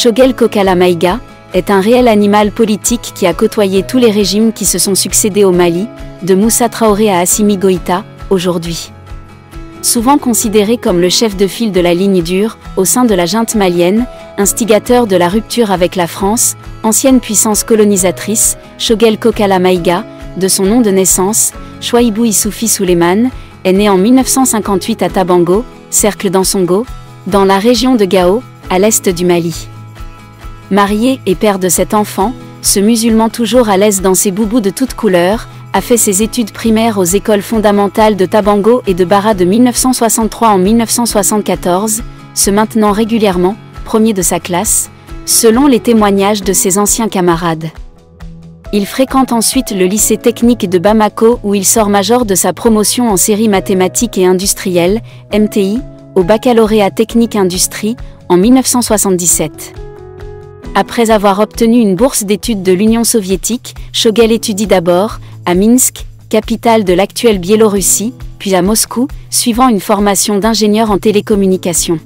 Choguel Kokala Maïga est un réel animal politique qui a côtoyé tous les régimes qui se sont succédés au Mali, de Moussa Traoré à Assimi Goïta, aujourd'hui. Souvent considéré comme le chef de file de la ligne dure, au sein de la junte malienne, instigateur de la rupture avec la France, ancienne puissance colonisatrice, Choguel Kokala Maïga, de son nom de naissance, Chouaïbou Issoufi Souleymane, est né en 1958 à Tabango, cercle d'Ansongo, dans la région de Gao, à l'est du Mali. Marié et père de 7 enfants, ce musulman toujours à l'aise dans ses boubous de toutes couleurs, a fait ses études primaires aux écoles fondamentales de Tabango et de Bara de 1963 en 1974, se maintenant régulièrement, premier de sa classe, selon les témoignages de ses anciens camarades. Il fréquente ensuite le lycée technique de Bamako où il sort major de sa promotion en série mathématiques et industrielles, MTI, au baccalauréat technique industrie, en 1977. Après avoir obtenu une bourse d'études de l'Union soviétique, Choguel étudie d'abord, à Minsk, capitale de l'actuelle Biélorussie, puis à Moscou, suivant une formation d'ingénieur en télécommunications.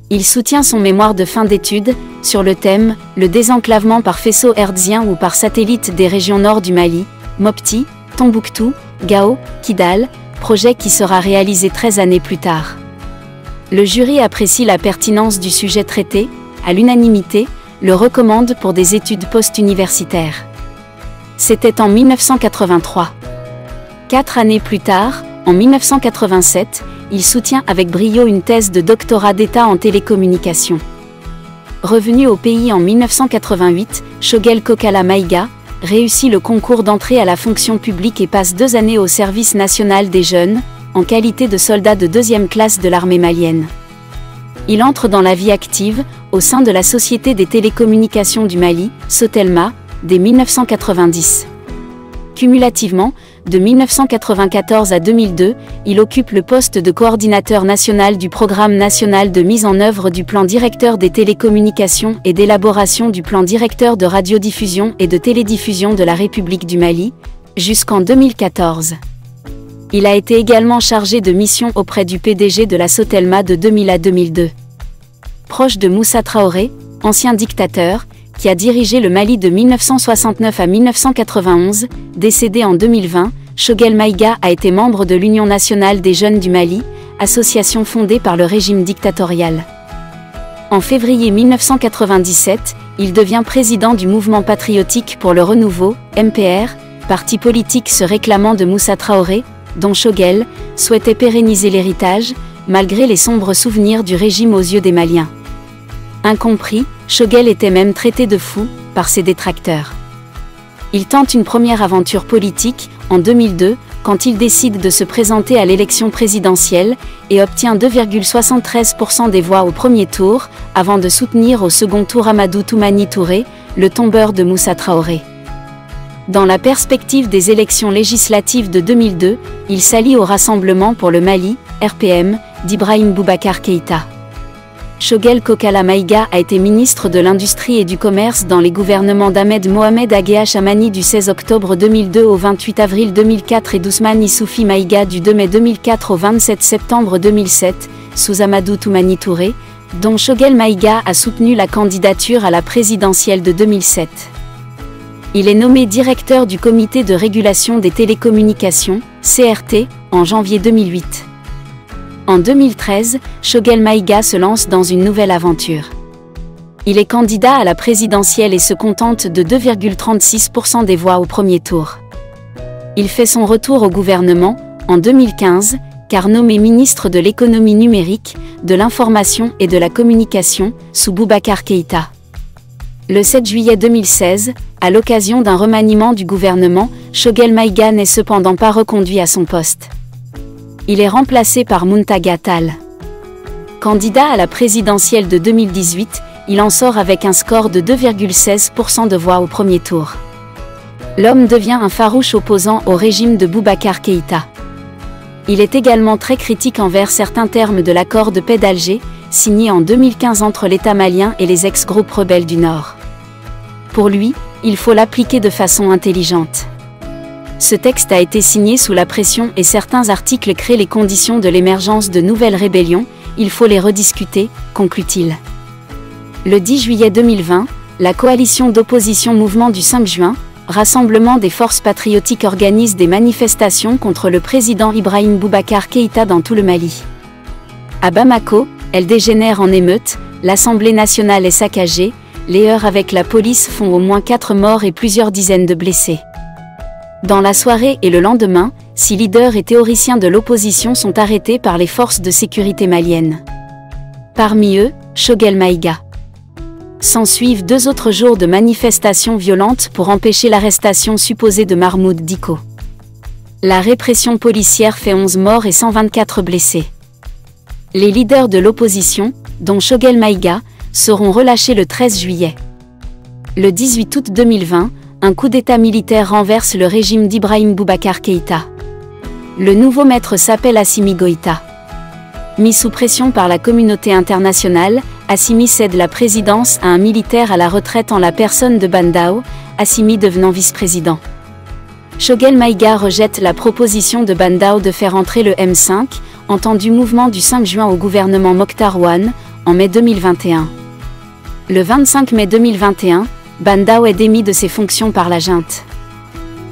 Il soutient son mémoire de fin d'études, sur le thème « Le désenclavement par faisceau hertzien ou par satellite des régions nord du Mali, Mopti, Tombouctou, Gao, Kidal », projet qui sera réalisé 13 années plus tard. Le jury apprécie la pertinence du sujet traité, à l'unanimité, le recommande pour des études post-universitaires. C'était en 1983. 4 années plus tard, en 1987, il soutient avec brio une thèse de doctorat d'État en télécommunications. Revenu au pays en 1988, Choguel Kokala Maïga réussit le concours d'entrée à la fonction publique et passe 2 années au service national des jeunes, en qualité de soldat de 2e classe de l'armée malienne. Il entre dans la vie active, au sein de la Société des télécommunications du Mali, Sotelma, dès 1990. Cumulativement, de 1994 à 2002, il occupe le poste de coordinateur national du Programme national de mise en œuvre du plan directeur des télécommunications et d'élaboration du plan directeur de radiodiffusion et de télédiffusion de la République du Mali, jusqu'en 2014. Il a été également chargé de mission auprès du PDG de la Sotelma de 2000 à 2002. Proche de Moussa Traoré, ancien dictateur, qui a dirigé le Mali de 1969 à 1991, décédé en 2020, Choguel Maïga a été membre de l'Union nationale des jeunes du Mali, association fondée par le régime dictatorial. En février 1997, il devient président du Mouvement patriotique pour le renouveau, MPR, parti politique se réclamant de Moussa Traoré, dont Choguel souhaitait pérenniser l'héritage, malgré les sombres souvenirs du régime aux yeux des Maliens. Incompris, Choguel était même traité de fou par ses détracteurs. Il tente une première aventure politique, en 2002, quand il décide de se présenter à l'élection présidentielle, et obtient 2,73% des voix au premier tour, avant de soutenir au second tour Amadou Toumani Touré, le tombeur de Moussa Traoré. Dans la perspective des élections législatives de 2002, il s'allie au Rassemblement pour le Mali, RPM, d'Ibrahim Boubacar Keïta. Choguel Kokala Maïga a été ministre de l'Industrie et du Commerce dans les gouvernements d'Ahmed Mohamed Agueha Chamani du 16 octobre 2002 au 28 avril 2004 et d'Ousmane Issoufi Maïga du 2 mai 2004 au 27 septembre 2007, sous Amadou Toumani Touré, dont Choguel Maïga a soutenu la candidature à la présidentielle de 2007. Il est nommé directeur du Comité de régulation des télécommunications, CRT, en janvier 2008. En 2013, Choguel Maïga se lance dans une nouvelle aventure. Il est candidat à la présidentielle et se contente de 2,36% des voix au premier tour. Il fait son retour au gouvernement, en 2015, car nommé ministre de l'économie numérique, de l'information et de la communication, sous Boubacar Keïta. Le 7 juillet 2016, à l'occasion d'un remaniement du gouvernement, Choguel Maïga n'est cependant pas reconduit à son poste. Il est remplacé par Muntaga Tall. Candidat à la présidentielle de 2018, il en sort avec un score de 2,16% de voix au premier tour. L'homme devient un farouche opposant au régime de Boubacar Keïta. Il est également très critique envers certains termes de l'accord de paix d'Alger, signé en 2015 entre l'État malien et les ex-groupes rebelles du Nord. Pour lui, il faut l'appliquer de façon intelligente. Ce texte a été signé sous la pression et certains articles créent les conditions de l'émergence de nouvelles rébellions, il faut les rediscuter, conclut-il. Le 10 juillet 2020, la coalition d'opposition Mouvement du 5 juin, Rassemblement des forces patriotiques organise des manifestations contre le président Ibrahim Boubacar Keïta dans tout le Mali. À Bamako, elle dégénère en émeute, l'Assemblée nationale est saccagée, les heurts avec la police font au moins 4 morts et plusieurs dizaines de blessés. Dans la soirée et le lendemain, 6 leaders et théoriciens de l'opposition sont arrêtés par les forces de sécurité maliennes. Parmi eux, Choguel Maïga. S'ensuivent 2 autres jours de manifestations violentes pour empêcher l'arrestation supposée de Mahmoud Dicko. La répression policière fait 11 morts et 124 blessés. Les leaders de l'opposition, dont Choguel Maïga, seront relâchés le 13 juillet. Le 18 août 2020, un coup d'État militaire renverse le régime d'Ibrahim Boubacar Keïta. Le nouveau maître s'appelle Assimi Goïta. Mis sous pression par la communauté internationale, Assimi cède la présidence à un militaire à la retraite en la personne de Bandao, Assimi devenant vice-président. Choguel Maïga rejette la proposition de Bandao de faire entrer le M5, entendu Mouvement du 5 juin au gouvernement Mokhtar Ouane, en mai 2021. Le 25 mai 2021, Bandao est démis de ses fonctions par la junte.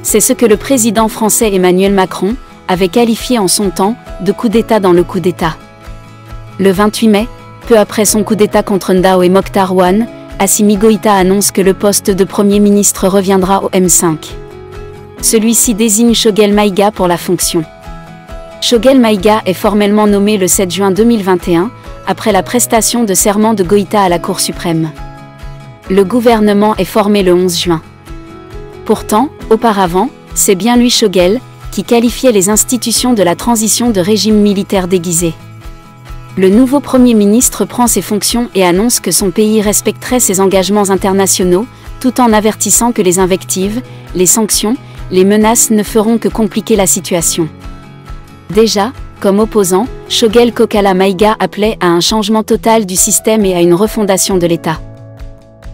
C'est ce que le président français Emmanuel Macron avait qualifié en son temps de coup d'État dans le coup d'État. Le 28 mai, peu après son coup d'État contre Ndao et Mokhtar Ouane, Assimi Goïta annonce que le poste de Premier ministre reviendra au M5. Celui-ci désigne Choguel Maïga pour la fonction. Choguel Maïga est formellement nommé le 7 juin 2021, après la prestation de serment de Goïta à la Cour suprême. Le gouvernement est formé le 11 juin. Pourtant, auparavant, c'est bien lui Choguel, qui qualifiait les institutions de la transition de régime militaire déguisé. Le nouveau Premier ministre prend ses fonctions et annonce que son pays respecterait ses engagements internationaux, tout en avertissant que les invectives, les sanctions, les menaces ne feront que compliquer la situation. Déjà, comme opposant, Choguel Kokala Maïga appelait à un changement total du système et à une refondation de l'État.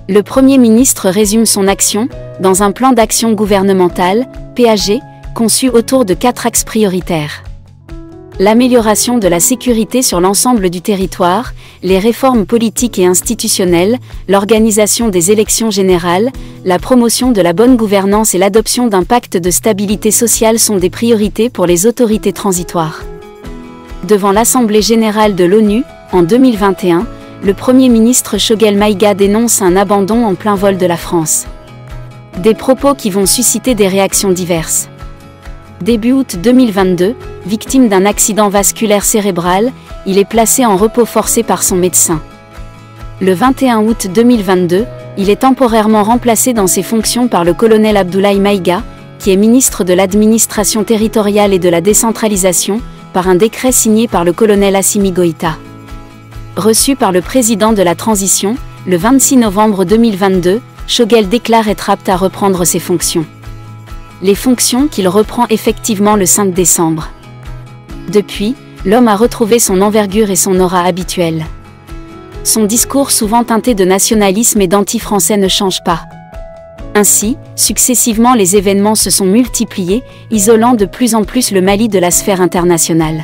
Le Premier ministre résume son action dans un plan d'action gouvernemental, PAG, conçu autour de 4 axes prioritaires. L'amélioration de la sécurité sur l'ensemble du territoire, les réformes politiques et institutionnelles, l'organisation des élections générales, la promotion de la bonne gouvernance et l'adoption d'un pacte de stabilité sociale sont des priorités pour les autorités transitoires. Devant l'Assemblée générale de l'ONU, en 2021, le Premier ministre Choguel Maïga dénonce un abandon en plein vol de la France. Des propos qui vont susciter des réactions diverses. Début août 2022, victime d'un accident vasculaire cérébral, il est placé en repos forcé par son médecin. Le 21 août 2022, il est temporairement remplacé dans ses fonctions par le colonel Abdoulaye Maïga, qui est ministre de l'administration territoriale et de la décentralisation, par un décret signé par le colonel Assimi Goïta. Reçu par le président de la transition, le 26 novembre 2022, Choguel déclare être apte à reprendre ses fonctions. Les fonctions qu'il reprend effectivement le 5 décembre. Depuis, l'homme a retrouvé son envergure et son aura habituelle. Son discours souvent teinté de nationalisme et d'anti-français ne change pas. Ainsi, successivement les événements se sont multipliés, isolant de plus en plus le Mali de la sphère internationale.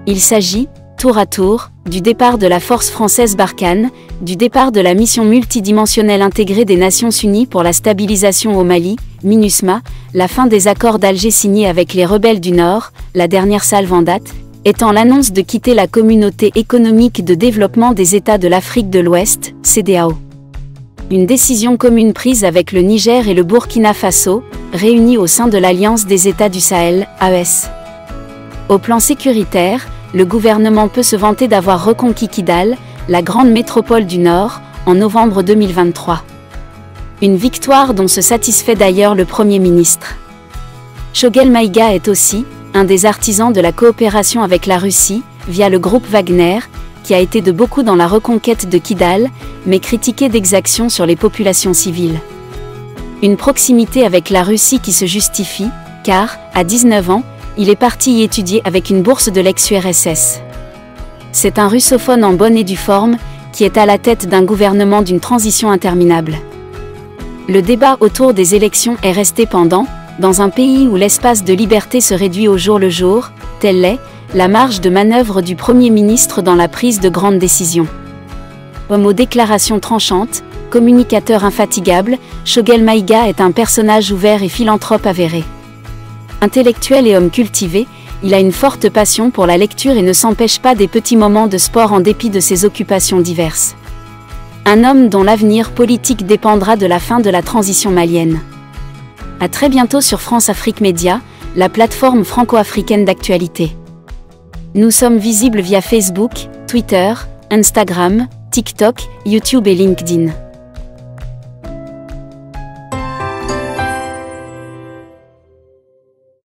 Il s'agit, tour à tour, du départ de la force française Barkhane, du départ de la mission multidimensionnelle intégrée des Nations Unies pour la stabilisation au Mali, MINUSMA, la fin des accords d'Alger signés avec les rebelles du Nord, la dernière salve en date, étant l'annonce de quitter la Communauté économique de développement des États de l'Afrique de l'Ouest, CEDEAO. Une décision commune prise avec le Niger et le Burkina Faso, réunis au sein de l'Alliance des États du Sahel, AES. Au plan sécuritaire, le gouvernement peut se vanter d'avoir reconquis Kidal, la grande métropole du Nord, en novembre 2023. Une victoire dont se satisfait d'ailleurs le Premier ministre. Choguel Maïga est aussi un des artisans de la coopération avec la Russie, via le groupe Wagner, qui a été de beaucoup dans la reconquête de Kidal, mais critiqué d'exactions sur les populations civiles. Une proximité avec la Russie qui se justifie, car, à 19 ans, il est parti y étudier avec une bourse de l'ex-URSS. C'est un russophone en bonne et due forme, qui est à la tête d'un gouvernement d'une transition interminable. Le débat autour des élections est resté pendant, dans un pays où l'espace de liberté se réduit au jour le jour, telle est la marge de manœuvre du Premier ministre dans la prise de grandes décisions. Homme aux déclarations tranchantes, communicateur infatigable, Choguel Maïga est un personnage ouvert et philanthrope avéré. Intellectuel et homme cultivé, il a une forte passion pour la lecture et ne s'empêche pas des petits moments de sport en dépit de ses occupations diverses. Un homme dont l'avenir politique dépendra de la fin de la transition malienne. À très bientôt sur France Afrique Média, la plateforme franco-africaine d'actualité. Nous sommes visibles via Facebook, Twitter, Instagram, TikTok, YouTube et LinkedIn.